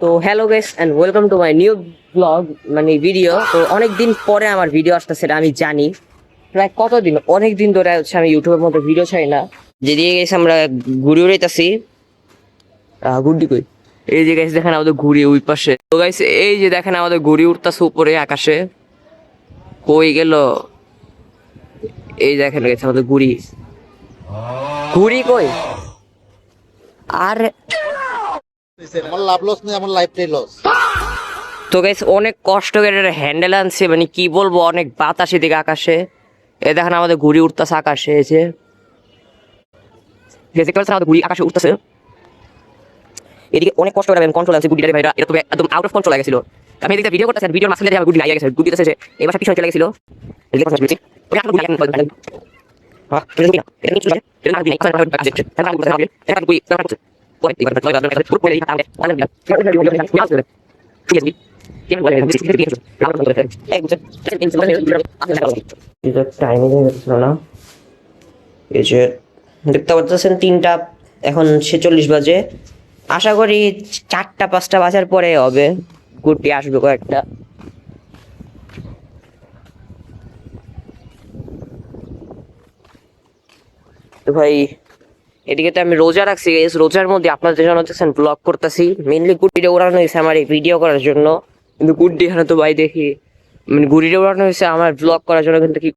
তো hello guys and welcome to my new blog মানে video. তো অনেক দিন পরে আমার ভিডিও আসতে সেটা আমি জানি। প্রায় কতদিন, অনেক দিন ধরে হচ্ছে আমি ইউটিউবের মধ্যে ভিডিও ছাড়ি না। যেদিকে গেছি আমরা ঘুরে উড়াইতেছি। গুড্ডি কই? এই যে গাইস দেখেন আমাদের ঘুড়ি ওই পাশে। তো গাইস এই যে দেখেন আমাদের ঘুড়ি উঠতেছে উপরে আকাশে। কই গেল? এই দেখেন গাইস আমাদের ঘুড়ি। ঘুড়ি কই? আর আমার লাভ লস নেই, আমার লাইফটাই লস। তো গাইস অনেক কষ্ট করে এটা হ্যান্ডেল আনছে, মানে কি বলবো, অনেক বাতাস এদিকে আকাশে। এ দেখেন আমাদের ঘুড়ি উঠতেছে আকাশে। এই যে দেখতে পাচ্ছেন আমাদের ঘুড়ি আকাশে উঠতেছে। এদিকে অনেক কষ্ট করে আমি কন্ট্রোল আছে গুডিটারে ভাইরা, এটা তো একদম আউট অফ কন্ট্রোল হয়ে গেছিল। আমি এদিকে ভিডিও করতেছি, ভিডিওর মাঝখানে আমার গুডি লাগিয়ে গেছে, গুডি দিতেছে এই বাসা পিছনে চলে গেছিল। এদিকে কথা বলছি ওই আপনার গুডি এখন বলবেন হ্যাঁ এটা কি না এটা কি এটা না গুডি নাই কথা বলতে আছে এটা না গুডি এটা গুডি এটা করছে ওই এবার তো এটা পুরো পড়ে এটা অনেক ঠিক আছে কি বলে এটা কিছু কিছু আমরা করতে এই বুঝছেন এটা টাইমিং হচ্ছে না। এই যে দেখতে পাচ্ছেন 3টা এখন 46 বাজে। আশা করি 4টা 5টা বাজার পরে হবে, গুড্ডি আসবে কয়েকটা। তো ভাই এদিকে তো আমি রোজা রাখছি, রোজার মধ্যে আপনাদের জন্য দেখছেন ব্লগ করতেছি। মেনলি গুড্ডিটা ওড়ানো হয়েছে আমার এই ভিডিও করার জন্য, কিন্তু গুড্ডি এখানে তো ভাই দেখি মানে ঘুড়িটা ওড়ানো হয়েছে আমার ব্লগ করার জন্য, কিন্তু কি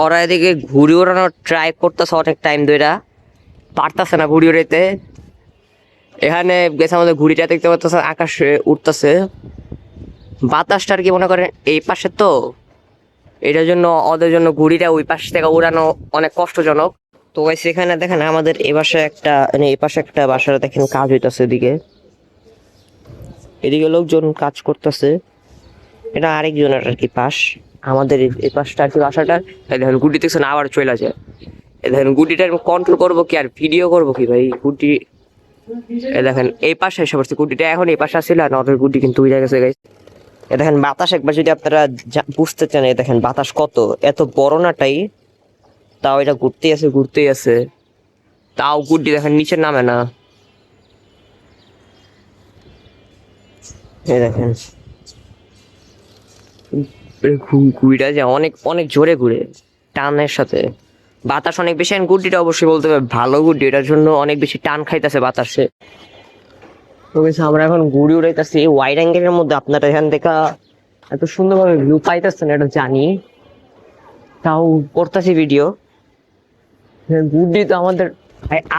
ওরা এদিকে ঘুড়ি ওড়ানোর ট্রাই করতেছে অনেক টাইম ধরে, পারতেছে না ঘুড়ি উড়াইতে। এখানে গেছে আমাদের ঘুড়িটা দেখতে পাচ্ছেন আকাশে উঠতেছে, বাতাসটা আর কি মনে করেন এই পাশে, তো এটার জন্য ওদের জন্য ঘুড়িটা ওই পাশ থেকে উড়ানো অনেক কষ্টজনক। তো গাইস এখানে দেখেন আমাদের এই পাশে একটা মানে এই পাশে একটা বাসার দেখেন কাজ হইতাছে। এদিকে এদিকে লোকজন কাজ করতেছে, এটা আরেকজনের আর কি পাশ। আমাদের এই পাশটা আর কি বাসাটার। তাই দেখেন গুডি দেখছেন আবার চলে যায়। এই দেখেন গুডিটা কন্ট্রোল করবো কি আর ভিডিও করবো কি ভাই, গুডি এই দেখেন এই পাশে এসে পড়ছে। গুডিটা এখন এই পাশে আসছিল আর নদের গুডি কিন্তু ওই জায়গায় গাইস। এ দেখেন বাতাস একবার যদি আপনারা বুঝতে চান, এই দেখেন বাতাস কত এত বড় নাটাই, তাও এটা ঘুরতেই আছে, তাও গুড্ডি দেখেন নিচে নামে না। এই দেখেন ঘুড়িটা যে অনেক অনেক জোরে ঘুরে টানের সাথে, বাতাস অনেক বেশি। গুড্ডিটা অবশ্যই বলতে হবে ভালো গুড্ডি, এটার জন্য অনেক বেশি টান খাইতেছে বাতাসে। তো বেশ আমরা এখন ঘুড়ি উড়াইতেছি ওয়াইড অ্যাঙ্গেলের মধ্যে। আপনারা এখান থেকে এত সুন্দরভাবে ভিউ পাইতেছেন এটা জানি, তাও করতেছি ভিডিও। গুড্ডি তো আমাদের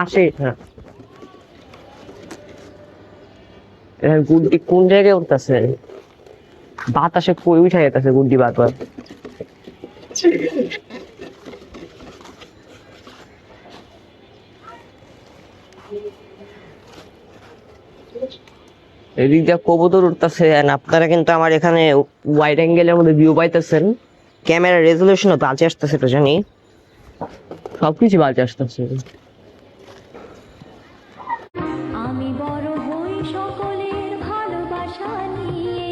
আসে না। গুড্ডি কোন জায়গায় উঠতেছে, বাতাসে কই উঠে যেতেছে গুড্ডি বারবার। এদিক দিয়ে কবুতর উঠতেছে। আপনারা কিন্তু আমার এখানে ওয়াইড অ্যাঙ্গেলের মধ্যে ভিউ পাইতেছেন। ক্যামেরা রেজলিউশনও বাজে আসতেছে, তো জানি সবকিছু বাজে আসতেছে। আমি বড় হই সকলের ভালোবাসা নিয়ে।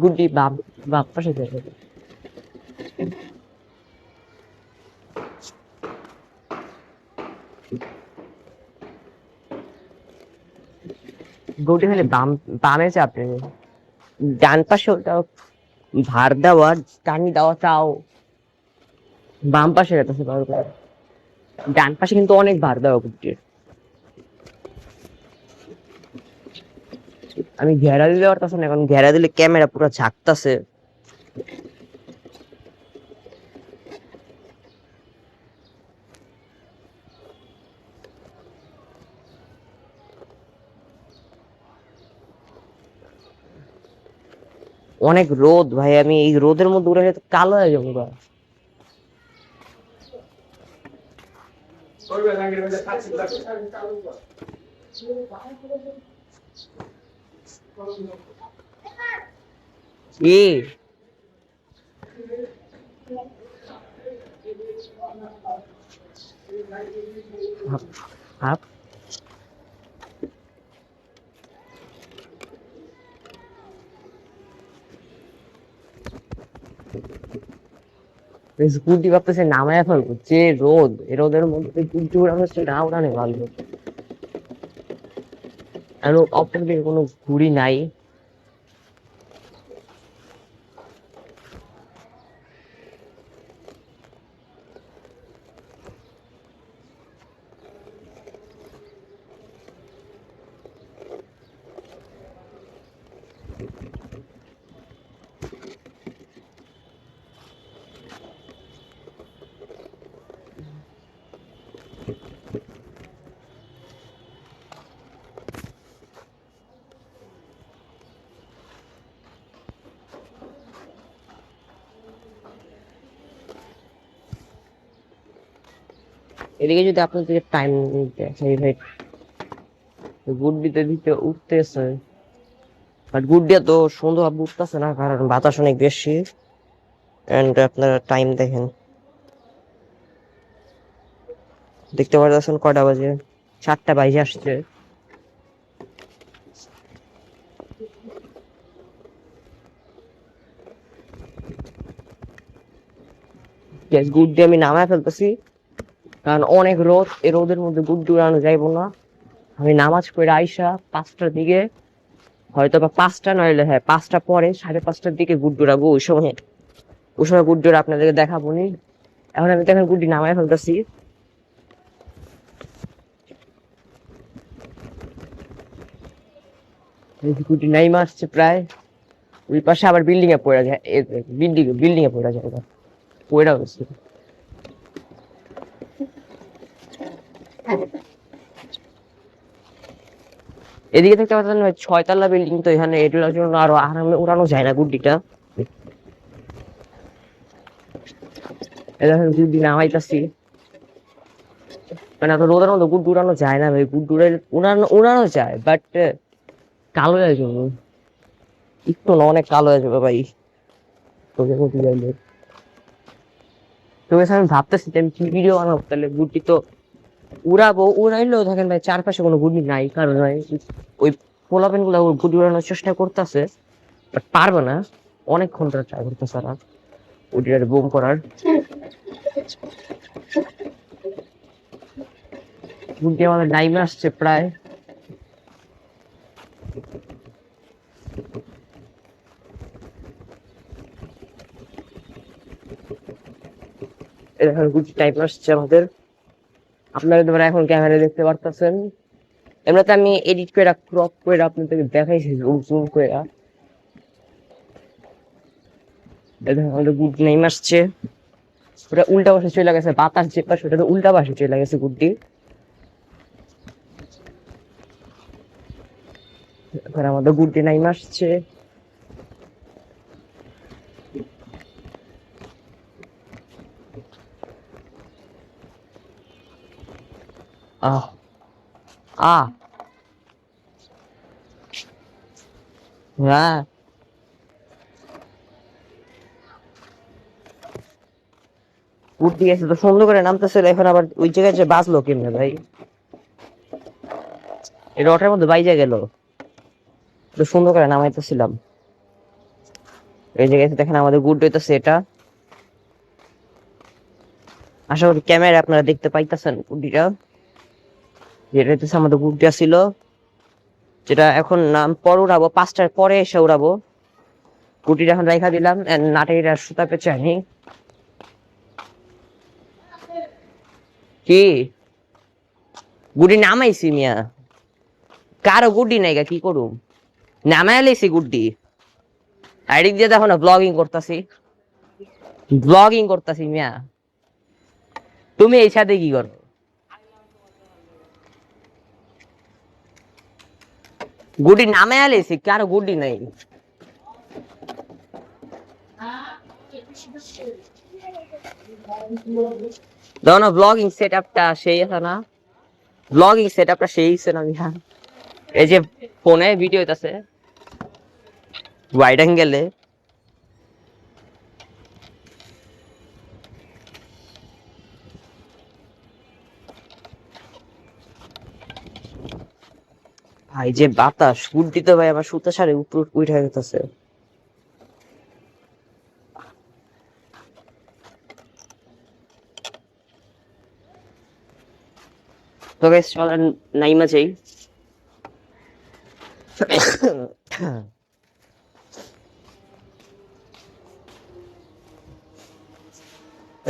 গুড্ডি বাপ বাপ পাশে যাবে। গুড্ডি খালি বামে চাপে, ডান পাশে ওটা ভার দেওয়া টানি দেওয়া, তাও বাম পাশে যেতেছে বারবার। ডান পাশে কিন্তু অনেক ভার দেওয়া গুড্ডির। আমি ঘেরা দিতে পারতেছি না, এখন ঘেরা দিলে ক্যামেরা পুরো ঝাঁকতাছে। অনেক রোদ ভাই, আমি এই রোদের মধ্যে উড়ে যেতে কালো হয়ে যাবো গা। কি হাফ গুড্ডি ভাবতেছে নামায় ফেলবো, যে রোদ, এই রোদের মধ্যে গুড্ডি উড়ানো হচ্ছে না, উড়ানে ভালো। আর অপর দিকে কোনো ঘুড়ি নাই। এদিকে যদি আপনার দিকে টাইম সেই ভাই, গুড্ডিতে দিতে উঠতেছে, বাট গুড্ডি তো সুন্দর উঠতেছে না, কারণ বাতাস অনেক বেশি। এন্ড আপনারা টাইম দেখেন, দেখতে পারতেছেন কয়টা বাজে, 7টা বাজে আসছে। গুড্ডি আমি নামায় ফেলতেছি, কারণ অনেক রোদ, এই রোদের মধ্যে গুড্ডি উড়ানো যাইবো না। আমি নামাজ পড়ে আইসা 5টার দিকে, হয়তো বা 5টা নইলে হ্যাঁ 5টা পরে 5:30টার দিকে গুড্ডি উড়াবো। ওই সময় গুড্ডি উড়া আপনাদেরকে দেখাবো নি। এখন আমি দেখেন গুড্ডি নামায় ফেলতেছি। গুড্ডি নাইমা আসছে প্রায়। ওই পাশে আবার বিল্ডিং এ পড়ে যায়, বিল্ডিং এ পড়ে যায়, পড়ে গেছে। এদিকে দেখতে পাচ্ছেন 6 তলা বিল্ডিং, তো এখানে এগুলোর জন্য আরো আরামে উড়ানো যায় না গুড্ডিটা। দেখেন গুড্ডি নামাইতাছি, মানে এত রোদের মধ্যে গুড্ডি উড়ানো যায় না ভাই। গুড্ডি উড়ানো উড়ানো যায়, বাট কালো হয়ে যাবে, একটু না অনেক কালো হয়ে যাবে ভাই। তোকে গুড্ডি যাইলে তো আমি ভাবতেছি যে আমি কি ভিডিও বানাবো, তাহলে গুড্ডি তো উড়াবো, উড়াইলেও দেখেন ভাই চারপাশে কোনো গুড্ডি নাই, কারণ ওই পোলাপেন গুলা ওই গুড্ডি উড়ানোর চেষ্টা করতেছে, বাট পারবে না। অনেকক্ষণ ধরে ট্রাই করতেছে ওরা গুড্ডিটারে বুম করার। গুড্ডি আমাদের টাইমে আসছে প্রায়। এখন গুড্ডি টাইম আসছে আমাদের। আপনারা তোমরা এখন ক্যামেরা দেখতে পারতেছেন। এমনিতে আমি এডিট করে ক্রপ করে আপনাদেরকে দেখাইছি জুম করে। আমাদের গুড নেম আসছে, ওটা উল্টা পাশে চলে গেছে, বাতাস যে পাশে ওটা উল্টা পাশে চলে গেছে গুড্ডি। এবার আমাদের গুড্ডি নাইম আসছে। আহ আহ হ্যাঁ, গুড্ডি গেছে তো সুন্দর করে নামতেছে, এখন আবার ওই জায়গায় যে বাজলো কেমনে ভাই, এই রটের মধ্যে বাইজা গেল। তো সুন্দর করে নামাইতেছিলাম, এই জায়গায় দেখেন আমাদের গুড হইতেছে এটা। আশা করি ক্যামেরা আপনারা দেখতে পাইতেছেন গুড্ডিটা, যেটা হইতেছে আমাদের গুড্ডি ছিল, যেটা এখন নাম পর উড়াবো, 5টার পরে এসে উড়াবো। গুটিটা এখন রাইখা দিলাম, নাটের সুতা পেঁচে আনি। কি গুডি নামাইছি মিয়া, কারো গুডি নাই গা, কি করুম, নামাই লাইছি গুড্ডি। আইডিক দিয়ে দেখো না ব্লগিং করতাছি মিয়া। তুমি এই সাথে কি করো? গুডি নামাই লাইছি, কারো গুডি নাই। দেখো না ব্লগিং সেট আপটা সেই আছে না, ব্লগিং সেট আপটা সেই আছে না মিয়া। এই যে ফোনে ভিডিও হইতাছে ওয়াইড অ্যাঙ্গেলে। ভাই যে বাতাস, গুড্ডি তো ভাই আমার সুতা সারে উপর উঠে গেছে। তো গাইস চলেন নাইমা যাই।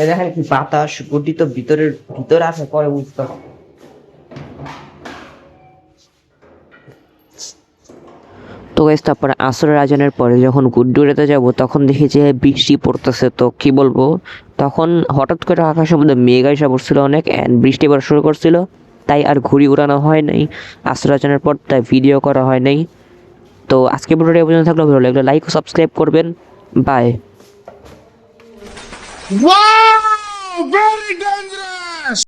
এই দেখেন কি বাতাস, গুটি তো ভিতরে আছে, পরে বুঝতে হবে। তো গাইস তারপরে আসরের আজানের পরে যখন গুড্ডি উড়াতে যাব তখন দেখি যে বৃষ্টি পড়তেছে। তো কি বলবো, তখন হঠাৎ করে আকাশের মধ্যে মেঘ এসে পড়ছিল অনেক, অ্যান্ড বৃষ্টি পড়া শুরু করছিল। তাই আর ঘুড়ি উড়ানো হয় নাই আসর আজানের পর, তাই ভিডিও করা হয় নাই। তো আজকে ভিডিওটা এই পর্যন্ত থাকলো, ভালো লাগলে লাইক ও সাবস্ক্রাইব করবেন। বাই। Wow! Very dangerous!